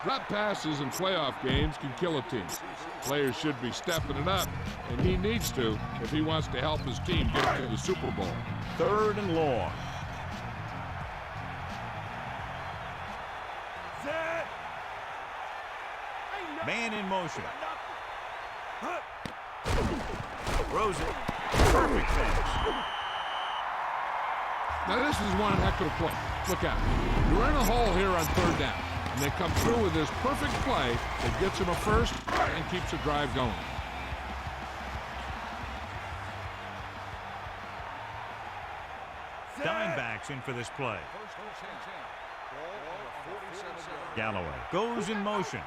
Drop passes in playoff games can kill a team. Players should be stepping it up, and he needs to if he wants to help his team get to the Super Bowl. 3rd and long. Man in motion. Throws it. Perfect pass. Now this is one heck of a play. Look out. You're in a hole here on 3rd down. And they come through with this perfect play that gets him a first and keeps the drive going. Dimebacks in for this play. Galloway goes in motion.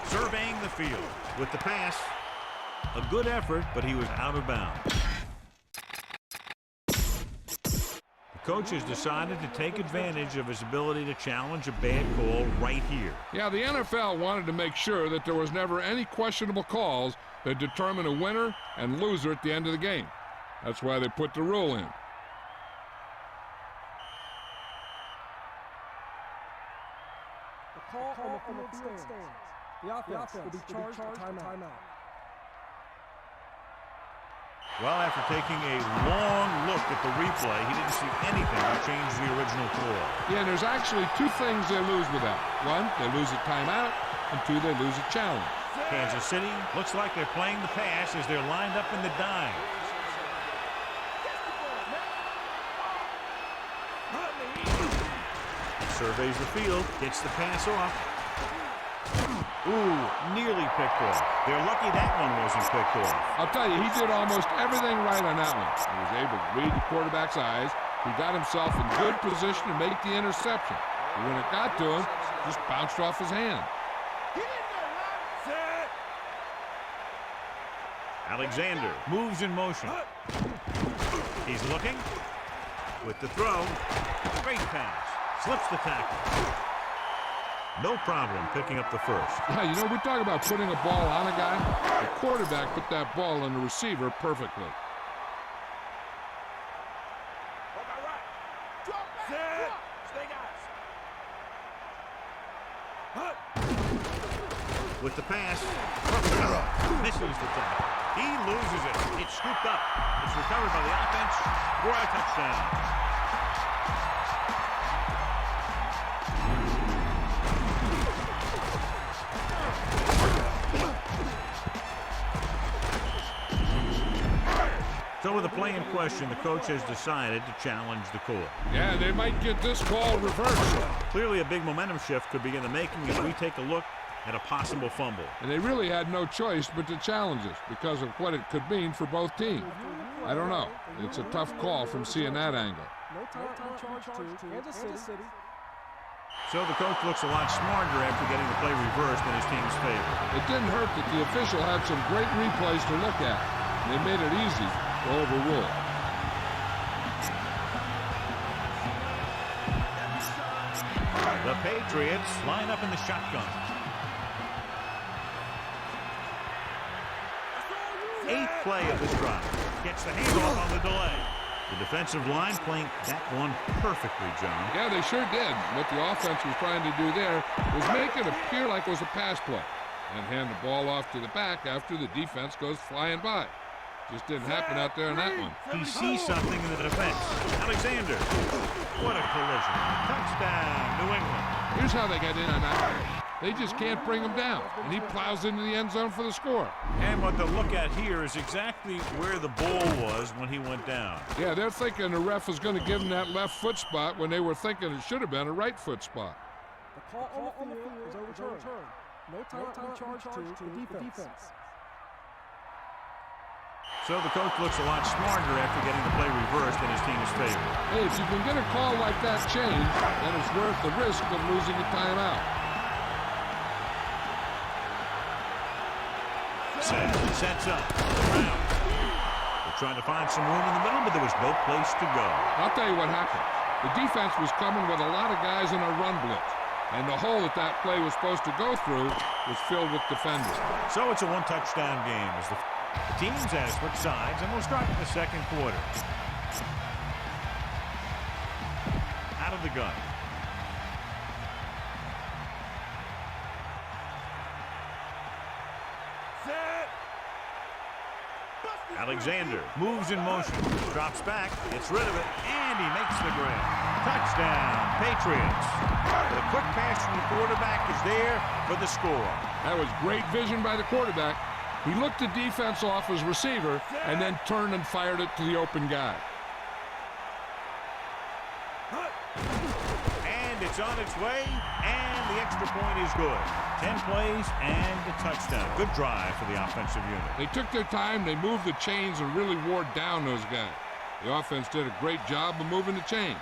Surveying the field with the pass. A good effort, but he was out of bounds. The coach has decided to take advantage of his ability to challenge a bad call right here. Yeah, the NFL wanted to make sure that there was never any questionable calls that determine a winner and loser at the end of the game. That's why they put the rule in. The call on the field stands. The offense will be charged with timeout. Well, after taking a long look at the replay, he didn't see anything that changed the original call. Yeah, and there's actually 2 things they lose with that. 1, they lose a timeout, and 2, they lose a challenge. Kansas City looks like they're playing the pass as they're lined up in the dime. Surveys the field, gets the pass off. Ooh, nearly picked off. They're lucky that one wasn't picked off. I'll tell you, he did almost everything right on that one. He was able to read the quarterback's eyes. He got himself in good position to make the interception. But when it got to him, it just bounced off his hand. Alexander moves in motion. He's looking with the throw. Great pass. Slips the tackle. No problem picking up the first. Yeah, you know, we talk about putting a ball on a guy. The quarterback put that ball on the receiver perfectly. With the pass. Misses the tackle. He loses it. It's scooped up. It's recovered by the offense for a touchdown. So with the play in question, the coach has decided to challenge the call. Yeah, they might get this call reversed. Clearly a big momentum shift could be in the making as we take a look at a possible fumble. And they really had no choice but to challenge it because of what it could mean for both teams. I don't know. It's a tough call from seeing that angle. No time charge to Kansas City. So the coach looks a lot smarter after getting the play reversed in his team's favor. It didn't hurt that the official had some great replays to look at. They made it easy to overrule. The Patriots line up in the shotgun. 8th play of this drive. Gets the handoff on the delay. The defensive line playing that one perfectly, John. Yeah, they sure did. What the offense was trying to do there was make it appear like it was a pass play and hand the ball off to the back after the defense goes flying by. Just didn't happen out there on that one. He sees something in the defense. Alexander. What a collision. Touchdown, New England. Here's how they got in on that one. They just can't bring him down, and he plows into the end zone for the score. And what they'll look at here is exactly where the ball was when he went down. Yeah, they're thinking the ref was going to give him that left foot spot when they were thinking it should have been a right foot spot. The call on the field is overturned. No time charge to the defense. So the coach looks a lot smarter after getting the play reversed in his team's favor. Hey, if you can get a call like that changed, then it's worth the risk of losing a timeout. Sets up. Brown. They're trying to find some room in the middle, but there was no place to go. I'll tell you what happened. The defense was coming with a lot of guys in a run blitz, and the hole that play was supposed to go through was filled with defenders. So it's a one-touchdown game as the teams have switched sides, and we'll start in the second quarter. Out of the gun. Alexander moves in motion, drops back, gets rid of it, and he makes the grab. Touchdown, Patriots. The quick pass from the quarterback is there for the score. That was great vision by the quarterback. He looked the defense off his receiver and then turned and fired it to the open guy. And it's on its way, and the extra point is good. 10 plays and a touchdown. Good drive for the offensive unit. They took their time, they moved the chains and really wore down those guys. The offense did a great job of moving the chain.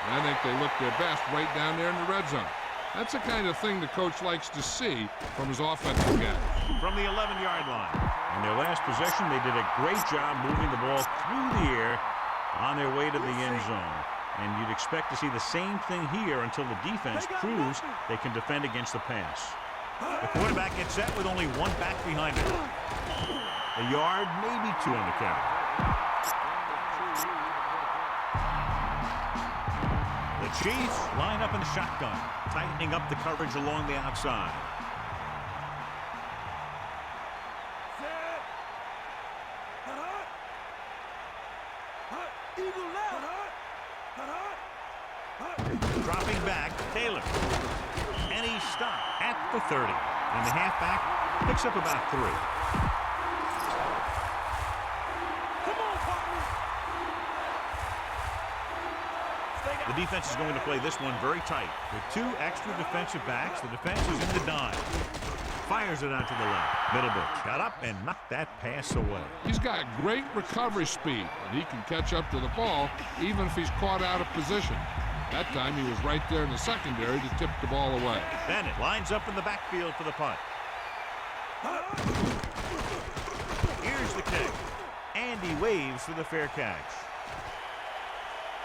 And I think they looked their best right down there in the red zone. That's the kind of thing the coach likes to see from his offensive guys. From the 11-yard line. On their last possession, they did a great job moving the ball through the air on their way to the end zone. And you'd expect to see the same thing here until the defense proves they can defend against the pass. The quarterback gets set with only one back behind him. A yard, maybe two on the carry. The Chiefs line up in the shotgun, tightening up the coverage along the outside. Dropping back, Taylor. And he's stopped at the 30. And the halfback picks up about 3. The defense is going to play this one very tight. With 2 extra defensive backs, the defense is in the dime. Fires it out to the left. Middlebrooks got up and knocked that pass away. He's got great recovery speed, and he can catch up to the ball even if he's caught out of position. That time he was right there in the secondary to tip the ball away. Bennett lines up in the backfield for the punt. Here's the kick. And he waves for the fair catch.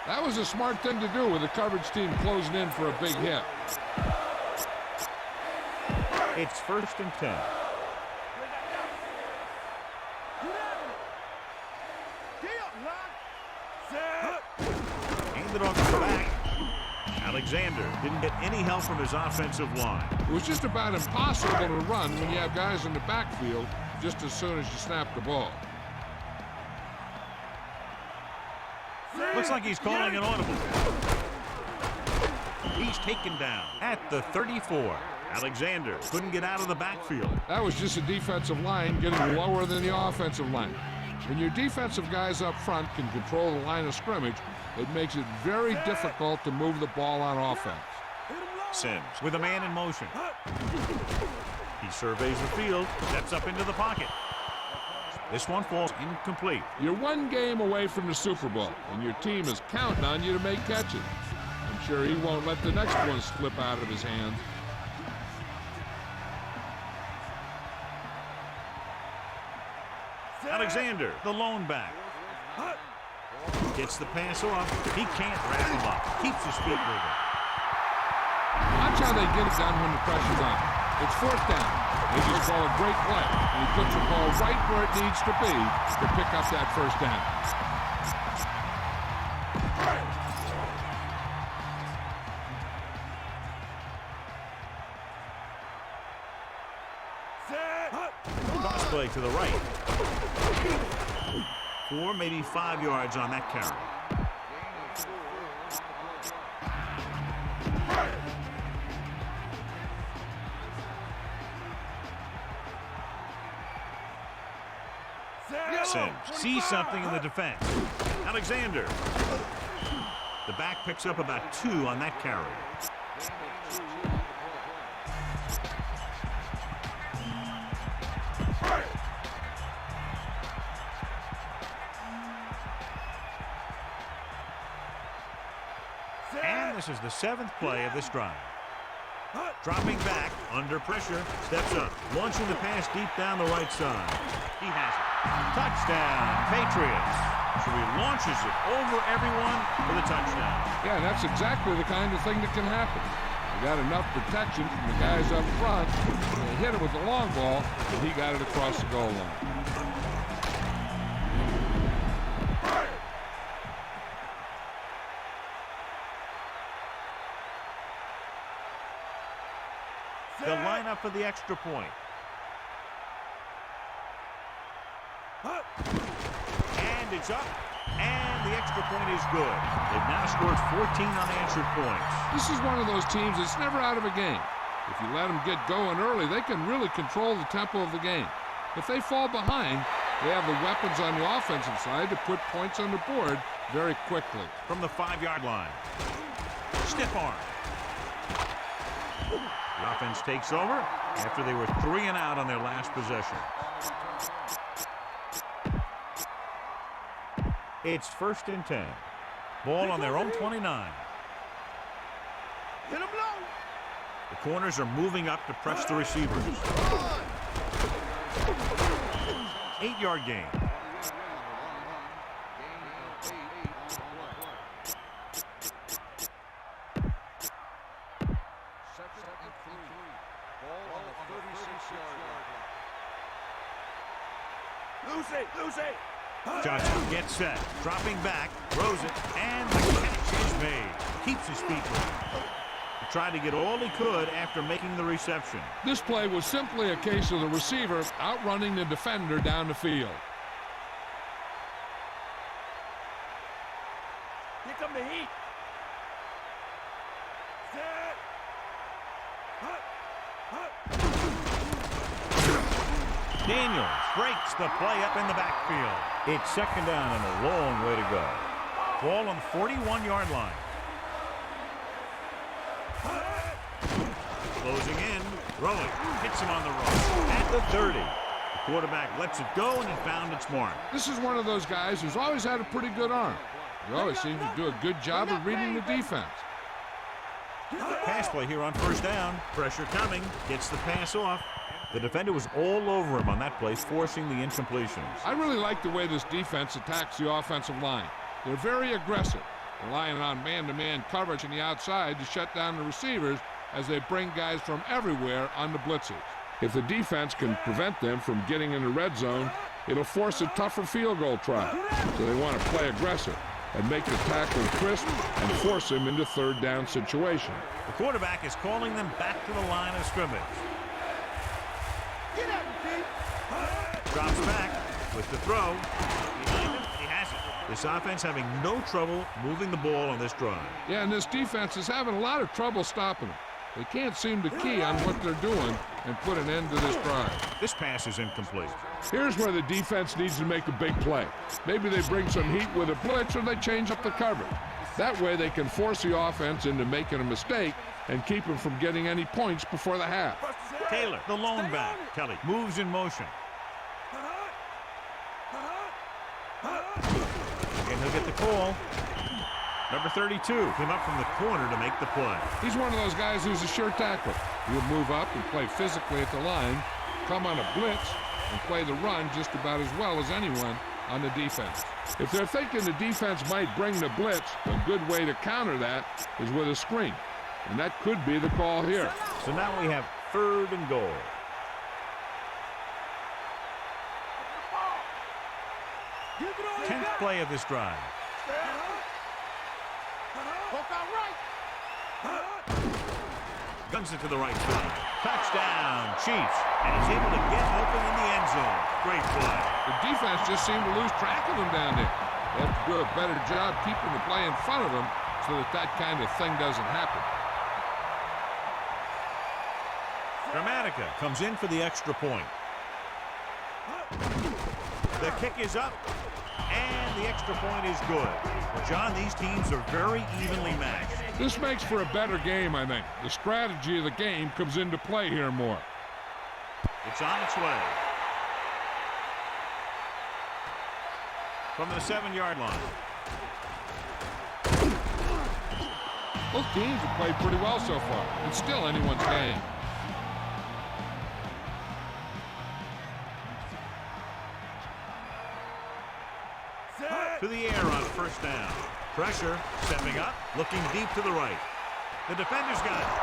That was a smart thing to do with the coverage team closing in for a big hit. It's 1st and 10. Handed off to the back. Alexander didn't get any help from his offensive line. It was just about impossible to run when you have guys in the backfield just as soon as you snap the ball. Looks like he's calling an audible. He's taken down at the 34. Alexander couldn't get out of the backfield. That was just a defensive line getting lower than the offensive line. When your defensive guys up front can control the line of scrimmage, it makes it very difficult to move the ball on offense. Sims with a man in motion. He surveys the field, steps up into the pocket. This one falls incomplete. You're one game away from the Super Bowl, and your team is counting on you to make catches. I'm sure he won't let the next one slip out of his hands. Alexander, the lone back. Gets the pass off. He can't wrap him up. Keeps his feet moving. Watch how they get it done when the pressure's on. It's 4th down. They just call a great play, and he puts the ball right where it needs to be to pick up that 1st down. Cross play to the right. 4, maybe 5 yards on that carry. Sims sees something in the defense. Alexander. The back picks up about 2 on that carry. And this is the 7th play of this drive. Dropping back, under pressure, steps up, launching the pass deep down the right side. He has it. Touchdown, Patriots. So he launches it over everyone for the touchdown. Yeah, that's exactly the kind of thing that can happen. You got enough protection from the guys up front, and they hit it with the long ball, and he got it across the goal line. They'll line up for the extra point. it's up, and the extra point is good. They've now scored 14 unanswered points. This is one of those teams that's never out of a game. If you let them get going early, they can really control the tempo of the game. If they fall behind, they have the weapons on the offensive side to put points on the board very quickly. From the 5-yard line. Stiff arm. The offense takes over after they were 3 and out on their last possession. It's 1st and 10. Ball on their own 29. Hit him low. The corners are moving up to press the receivers. 8-yard gain. Lose it. Johnson gets set, dropping back, throws it, and the catch is made. Keeps his feet moving. He tried to get all he could after making the reception. This play was simply a case of the receiver outrunning the defender down the field. Here come the heat. Set. Daniels breaks the play up in the backfield. It's 2nd down and a long way to go. Ball on the 41-yard line. Closing in, throwing, hits him on the run. At the 30, the quarterback lets it go, and he found its mark. This is one of those guys who's always had a pretty good arm. He always seems to do a good job of reading the defense. Pass play here on 1st down. Pressure coming, gets the pass off. The defender was all over him on that play, forcing the incompletions. I really like the way this defense attacks the offensive line. They're very aggressive, relying on man-to-man coverage on the outside to shut down the receivers as they bring guys from everywhere on the blitzes. If the defense can prevent them from getting in the red zone, it'll force a tougher field goal try. So they want to play aggressive and make the tackle crisp and force him into 3rd down situation. The quarterback is calling them back to the line of scrimmage. Drops back with the throw. Behind him, he has it. This offense having no trouble moving the ball on this drive. Yeah, and this defense is having a lot of trouble stopping them. They can't seem to key on what they're doing and put an end to this drive. This pass is incomplete. Here's where the defense needs to make a big play. Maybe they bring some heat with a blitz or they change up the coverage. That way they can force the offense into making a mistake and keep him from getting any points before the half. Taylor, the lone back. Kelly moves in motion. And he'll get the call. Number 32 came up from the corner to make the play. He's one of those guys who's a sure tackler. He'll move up and play physically at the line, come on a blitz, and play the run just about as well as anyone on the defense. If they're thinking the defense might bring the blitz, a good way to counter that is with a screen. And that could be the call here. So now we have 3rd and goal. Tenth play of this drive. Guns it to the right side. Touchdown, Chiefs. And he's able to get open in the end zone. Great play. The defense just seemed to lose track of him down there. They have to do a better job keeping the play in front of them so that kind of thing doesn't happen. Dramatica comes in for the extra point. The kick is up, and the extra point is good. John, these teams are very evenly matched. This makes for a better game, I think. The strategy of the game comes into play here more. It's on its way. From the 7-yard line. Both teams have played pretty well so far. It's still anyone's game. To the air on 1st down. Pressure, stepping up, looking deep to the right. The defender's got it.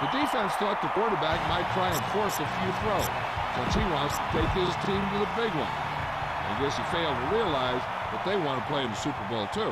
The defense thought the quarterback might try and force a few throws, since he wants to take his team to the big one. I guess he failed to realize that they want to play in the Super Bowl too.